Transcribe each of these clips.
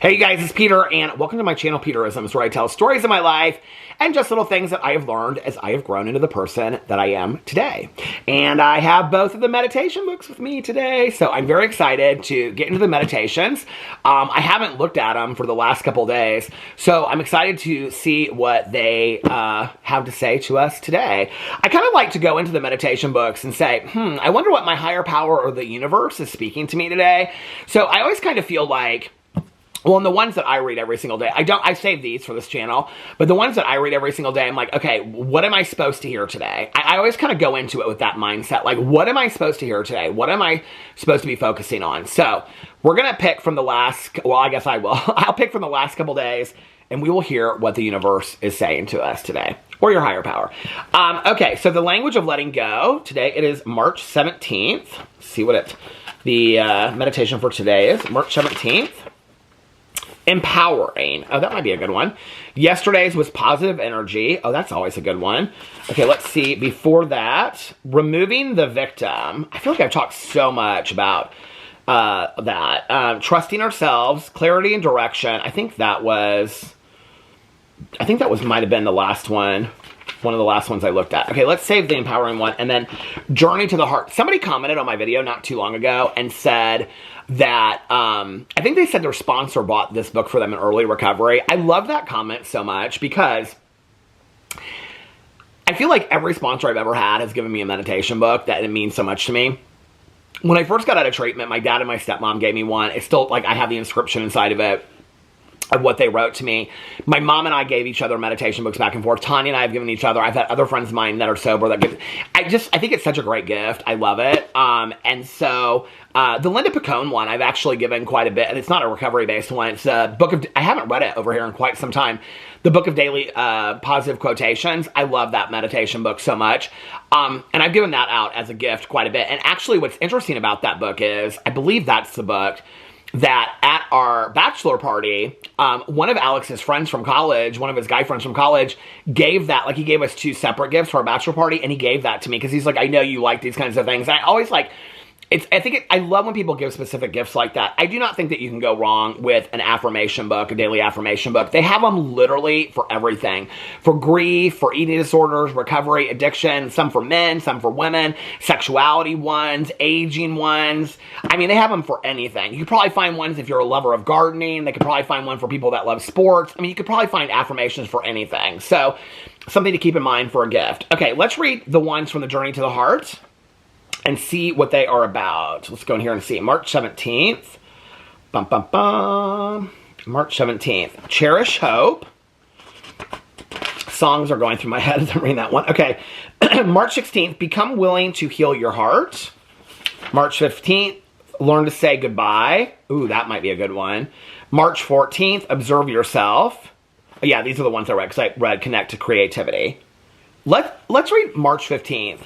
Hey you guys, it's Peter, and welcome to my channel, Peterisms, where I tell stories of my life and just little things that I have learned as I have grown into the person that I am today. And I have both of the meditation books with me today, so I'm very excited to get into the meditations. I haven't looked at them for the last couple days, so I'm excited to see what they have to say to us today. I kind of like to go into the meditation books and say, I wonder what my higher power or the universe is speaking to me today. So I always kind of feel like, well, and the ones that I read every single day, I save these for this channel, but the ones that I read every single day, I'm like, okay, what am I supposed to hear today? I always kind of go into it with that mindset, like, what am I supposed to hear today? What am I supposed to be focusing on? So, we're going to pick from the last, well, I guess I will. I'll pick from the last couple days, and we will hear what the universe is saying to us today, or your higher power. Okay, so the language of letting go, today it is March 17th. Let's see what the meditation for today is, March 17th. Empowering. Oh, that might be a good one. Yesterday's was positive energy. Oh, that's always a good one. Okay, let's see. Before that, removing the victim. I feel like I've talked so much about that. Trusting ourselves, clarity and direction. I think that might have been the last one. One of the last ones I looked at. Okay, let's save the empowering one. And then journey to the heart. Somebody commented on my video not too long ago and said that, I think they said their sponsor bought this book for them in early recovery. I love that comment so much because I feel like every sponsor I've ever had has given me a meditation book that it means so much to me. When I first got out of treatment, my dad and my stepmom gave me one. It's still, like, I have the inscription inside of it of what they wrote to me. My mom and I gave each other meditation books back and forth. Tanya and I have given each other. I've had other friends of mine that are sober that give. I think it's such a great gift. I love it. And so the Linda Picone one I've actually given quite a bit, and it's not a recovery-based one. It's a book of. I haven't read it over here in quite some time. The Book of Daily Positive Quotations. I love that meditation book so much. And I've given that out as a gift quite a bit. And actually, what's interesting about that book is I believe that's the book that at our bachelor party, one of Alex's friends from college, one of his guy friends from college, gave that, like, he gave us 2 separate gifts for our bachelor party, and he gave that to me, because he's like, I know you like these kinds of things, and I always like, I love when people give specific gifts like that. I do not think that you can go wrong with an affirmation book, a daily affirmation book. They have them literally for everything. For grief, for eating disorders, recovery, addiction, some for men, some for women, sexuality ones, aging ones. I mean, they have them for anything. You could probably find ones if you're a lover of gardening. They could probably find one for people that love sports. I mean, you could probably find affirmations for anything. So, something to keep in mind for a gift. Okay, let's read the ones from the Journey to the Heart and see what they are about. Let's go in here and see. March 17th. Bum, bum, bum. March 17th. Cherish Hope. Songs are going through my head as I'm reading that one. Okay. March 16th. Become willing to heal your heart. March 15th. Learn to say goodbye. Ooh, that might be a good one. March 14th. Observe yourself. Yeah, these are the ones I read, because I read Connect to Creativity. Let's read March 15th.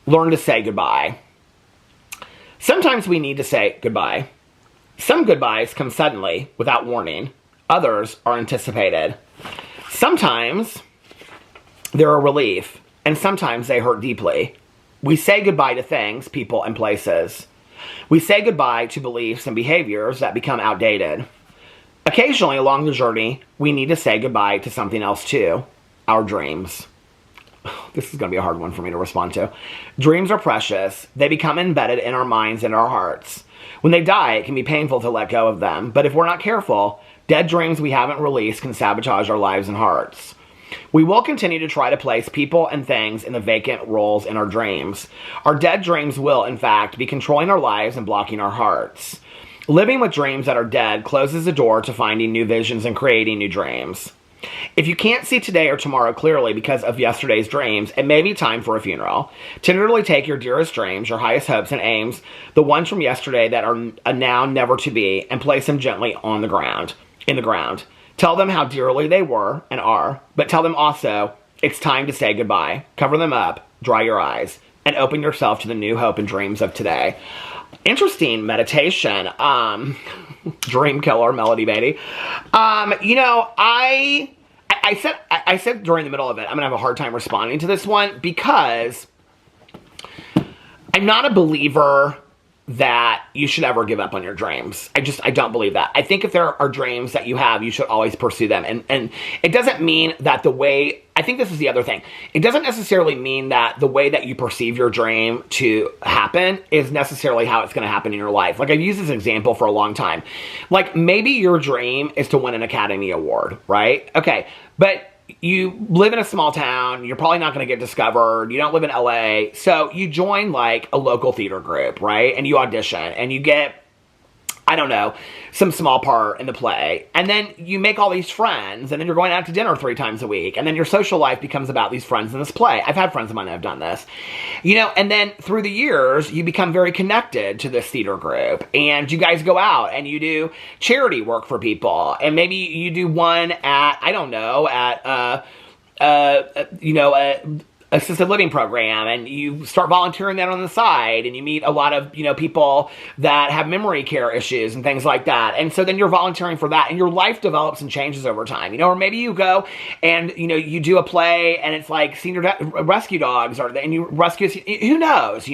Learn to say goodbye. Sometimes we need to say goodbye. Some goodbyes come suddenly, without warning. Others are anticipated. Sometimes they're a relief, and sometimes they hurt deeply. We say goodbye to things, people, and places. We say goodbye to beliefs and behaviors that become outdated. Occasionally along the journey, we need to say goodbye to something else too, our dreams. This is going to be a hard one for me to respond to. Dreams are precious. They become embedded in our minds and our hearts. When they die, it can be painful to let go of them. But if we're not careful, dead dreams we haven't released can sabotage our lives and hearts. We will continue to try to place people and things in the vacant roles in our dreams. Our dead dreams will, in fact, be controlling our lives and blocking our hearts. Living with dreams that are dead closes the door to finding new visions and creating new dreams. If you can't see today or tomorrow clearly because of yesterday's dreams, it may be time for a funeral. Tenderly take your dearest dreams, your highest hopes and aims, the ones from yesterday that are now never to be, and place them gently on the ground, in the ground. Tell them how dearly they were and are, but tell them also it's time to say goodbye. Cover them up, dry your eyes, and open yourself to the new hope and dreams of today. Interesting meditation. Dream killer, Melody Beatty. You know, I said during the middle of it, I'm going to have a hard time responding to this one because I'm not a believer that you should ever give up on your dreams. I don't believe that. I think if there are dreams that you have, you should always pursue them. And it doesn't mean that I think this is the other thing. It doesn't necessarily mean that the way that you perceive your dream to happen is necessarily how it's going to happen in your life. Like, I've used this example for a long time. Like, maybe your dream is to win an Academy Award, right? Okay, but you live in a small town, you're probably not going to get discovered, you don't live in LA, so you join like a local theater group, right? And you audition, and you get, I don't know, some small part in the play, and then you make all these friends, and then you're going out to dinner 3 times a week, and then your social life becomes about these friends in this play. I've had friends of mine that have done this, and then through the years, you become very connected to this theater group, and you guys go out, and you do charity work for people, and maybe you do one at, I don't know, at, assisted living program, and you start volunteering that on the side, and you meet a lot of, people that have memory care issues and things like that. And so then you're volunteering for that, and your life develops and changes over time, or maybe you go and, you do a play, and it's like senior rescue dogs, and you rescue, who knows,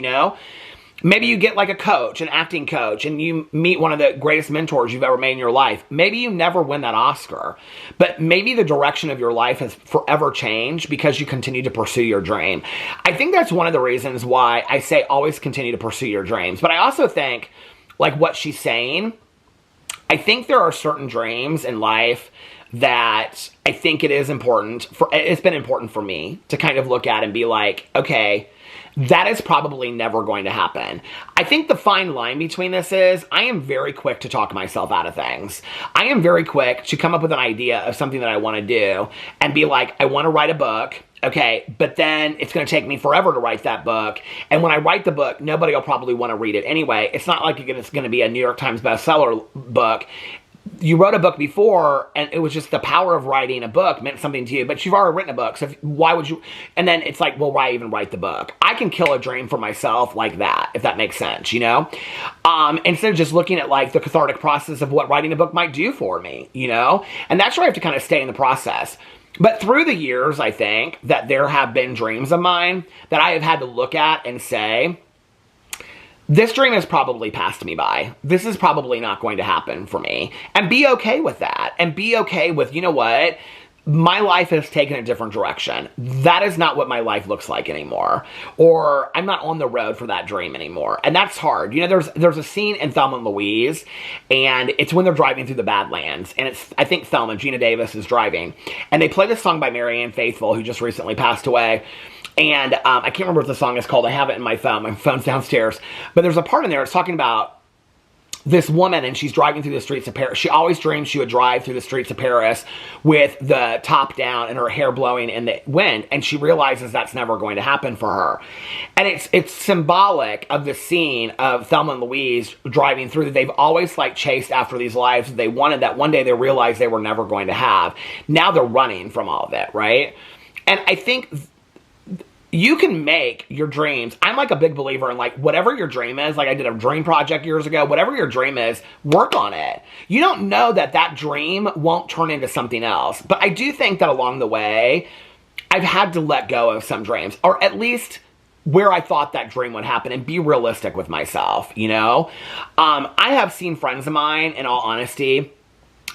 Maybe you get like a coach, an acting coach, and you meet one of the greatest mentors you've ever made in your life. Maybe you never win that Oscar, but maybe the direction of your life has forever changed because you continue to pursue your dream. I think that's one of the reasons why I say always continue to pursue your dreams. But I also think, like what she's saying, I think there are certain dreams in life that I think it's been important for me to kind of look at and be like, okay, that is probably never going to happen. I think the fine line between this is I am very quick to talk myself out of things. I am very quick to come up with an idea of something that I want to do and be like, I want to write a book. Okay, but then it's going to take me forever to write that book. And when I write the book, nobody will probably want to read it anyway. It's not like it's going to be a New York Times bestseller book. You wrote a book before, and it was just the power of writing a book meant something to you, but you've already written a book, so why would you? And then it's like, well, why even write the book? I can kill a dream for myself like that, if that makes sense, Instead of just looking at like the cathartic process of what writing a book might do for me, And that's where I have to kind of stay in the process. But through the years, I think that there have been dreams of mine that I have had to look at and say, this dream has probably passed me by. This is probably not going to happen for me. And be okay with that. And be okay with, you know what? My life has taken a different direction. That is not what my life looks like anymore. Or I'm not on the road for that dream anymore. And that's hard. There's a scene in Thelma and Louise, and it's when they're driving through the Badlands. And I think Thelma, Gina Davis, is driving. And they play this song by Marianne Faithfull, who just recently passed away. And I can't remember what the song is called. I have it in my phone. My phone's downstairs. But there's a part in there that's talking about this woman, and she's driving through the streets of Paris. She always dreamed she would drive through the streets of Paris with the top down and her hair blowing in the wind. And she realizes that's never going to happen for her. And it's symbolic of the scene of Thelma and Louise driving through that they've always like chased after these lives that they wanted, that one day they realized they were never going to have. Now they're running from all of it, right? And I think you can make your dreams. I'm like a big believer in like whatever your dream is. Like I did a dream project years ago. Whatever your dream is, work on it. You don't know that dream won't turn into something else. But I do think that along the way, I've had to let go of some dreams, or at least where I thought that dream would happen, and be realistic with myself, I have seen friends of mine, in all honesty,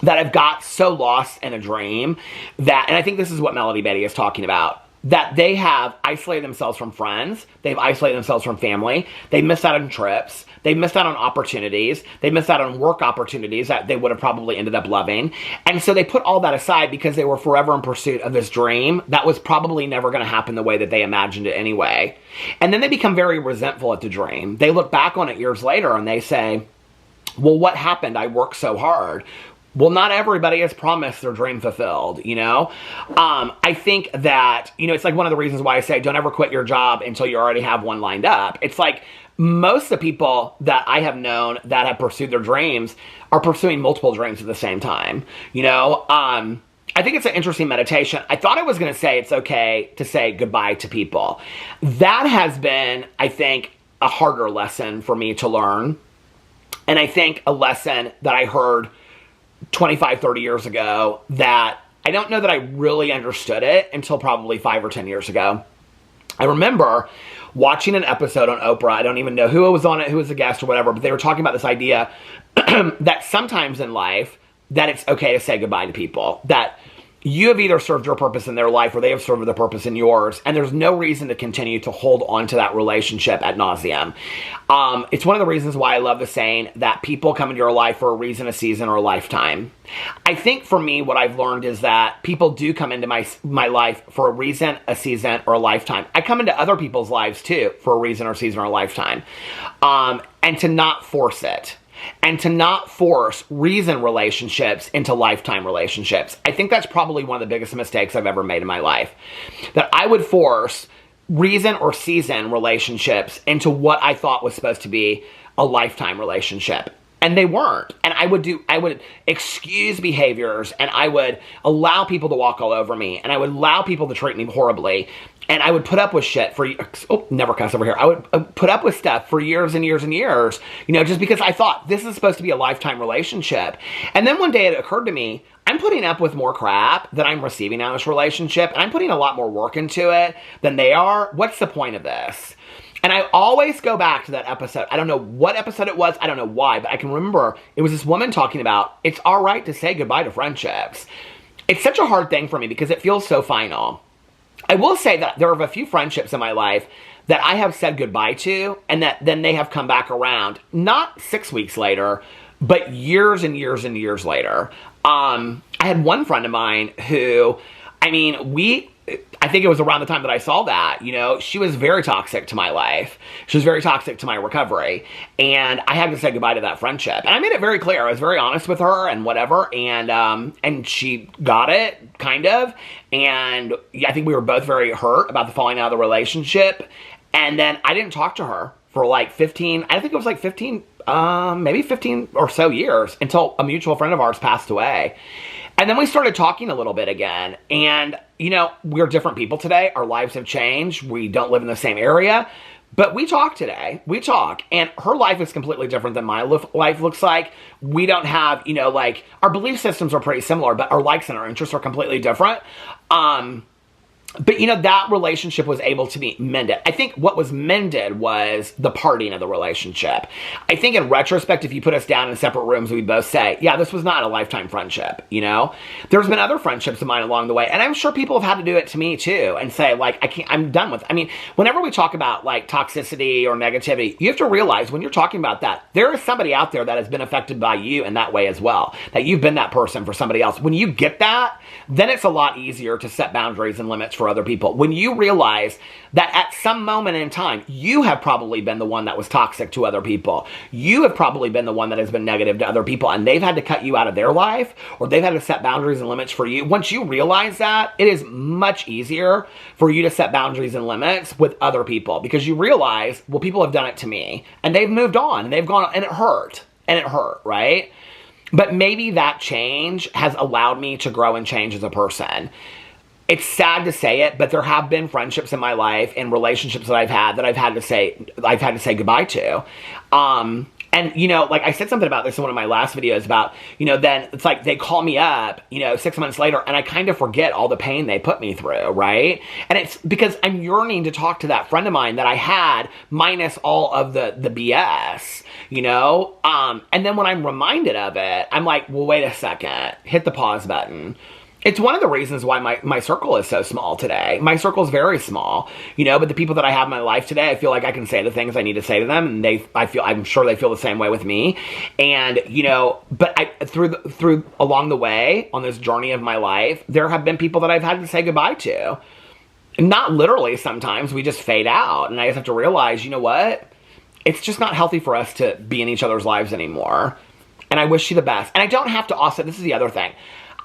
that have got so lost in a dream that, and I think this is what Melody Beatty is talking about, that they have isolated themselves from friends, they've isolated themselves from family, they missed out on trips, they missed out on opportunities, they missed out on work opportunities that they would have probably ended up loving. And so they put all that aside because they were forever in pursuit of this dream that was probably never going to happen the way that they imagined it anyway. And then they become very resentful at the dream. They look back on it years later and they say, well, what happened? I worked so hard. Well, not everybody is promised their dream fulfilled, I think that, it's like one of the reasons why I say don't ever quit your job until you already have one lined up. It's like most of the people that I have known that have pursued their dreams are pursuing multiple dreams at the same time, I think it's an interesting meditation. I thought I was going to say it's okay to say goodbye to people. That has been, I think, a harder lesson for me to learn. And I think a lesson that I heard 25, 30 years ago that I don't know that I really understood it until probably 5 or 10 years ago. I remember watching an episode on Oprah. I don't even know who was on it, who was a guest or whatever, but they were talking about this idea that sometimes in life that it's okay to say goodbye to people, that you have either served your purpose in their life or they have served their purpose in yours, and there's no reason to continue to hold on to that relationship ad nauseum. It's one of the reasons why I love the saying that people come into your life for a reason, a season, or a lifetime. I think for me, what I've learned is that people do come into my life for a reason, a season, or a lifetime. I come into other people's lives too for a reason, or season, or a lifetime. And to not force it. And to not force reason relationships into lifetime relationships. I think that's probably one of the biggest mistakes I've ever made in my life. That I would force reason or season relationships into what I thought was supposed to be a lifetime relationship. And they weren't. And I would excuse behaviors, and I would allow people to walk all over me, and I would allow people to treat me horribly. And I would put up with shit for, never cuss over here. I would put up with stuff for years and years and years, just because I thought this is supposed to be a lifetime relationship. And then one day it occurred to me, I'm putting up with more crap that I'm receiving out of this relationship, and I'm putting a lot more work into it than they are. What's the point of this? And I always go back to that episode. I don't know what episode it was. I don't know why, but I can remember it was this woman talking about, it's all right to say goodbye to friendships. It's such a hard thing for me because it feels so final. I will say that there are a few friendships in my life that I have said goodbye to, and that then they have come back around, not 6 weeks later, but years and years and years later. I had one friend of mine who, I think it was around the time that I saw that, she was very toxic to my life. She was very toxic to my recovery. And I had to say goodbye to that friendship. And I made it very clear. I was very honest with her and whatever. And she got it, kind of. And I think we were both very hurt about the falling out of the relationship. And then I didn't talk to her for like 15, I think it was like 15, maybe 15 or so years until a mutual friend of ours passed away. And then we started talking a little bit again. And, we're different people today. Our lives have changed. We don't live in the same area. But we talk today. We talk. And her life is completely different than my life looks like. We don't have, our belief systems are pretty similar, but our likes and our interests are completely different. But, that relationship was able to be mended. I think what was mended was the parting of the relationship. I think in retrospect, if you put us down in separate rooms, we'd both say, yeah, this was not a lifetime friendship, There's been other friendships of mine along the way, and I'm sure people have had to do it to me too, and say, I'm done with it. Whenever we talk about, toxicity or negativity, you have to realize when you're talking about that, there is somebody out there that has been affected by you in that way as well, that you've been that person for somebody else. When you get that, then it's a lot easier to set boundaries and limits for other people. When you realize that at some moment in time, you have probably been the one that was toxic to other people. You have probably been the one that has been negative to other people, and they've had to cut you out of their life, or they've had to set boundaries and limits for you. Once you realize that, it is much easier for you to set boundaries and limits with other people, because you realize, well, people have done it to me, and they've moved on, and they've gone, and it hurt, right? But maybe that change has allowed me to grow and change as a person. It's sad to say it, but there have been friendships in my life and relationships that I've had to say goodbye to. And, I said something about this in one of my last videos about, then it's like they call me up, 6 months later, and I kind of forget all the pain they put me through, right? And it's because I'm yearning to talk to that friend of mine that I had minus all of the BS, and then when I'm reminded of it, I'm like, well, wait a second, hit the pause button. It's one of the reasons why my circle is so small today. My circle is very small, but the people that I have in my life today, I feel like I can say the things I need to say to them, and I'm sure they feel the same way with me. And, but through along the way on this journey of my life, there have been people that I've had to say goodbye to. Not literally sometimes, we just fade out. And I just have to realize, you know what? It's just not healthy for us to be in each other's lives anymore. And I wish you the best. And I don't have to also, this is the other thing.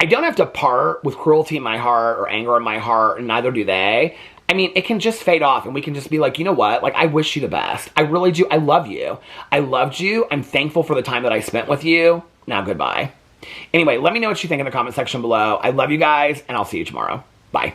I don't have to part with cruelty in my heart or anger in my heart, and neither do they. It can just fade off, and we can just be like, you know what? I wish you the best. I really do. I love you. I loved you. I'm thankful for the time that I spent with you. Now, goodbye. Anyway, let me know what you think in the comment section below. I love you guys, and I'll see you tomorrow. Bye.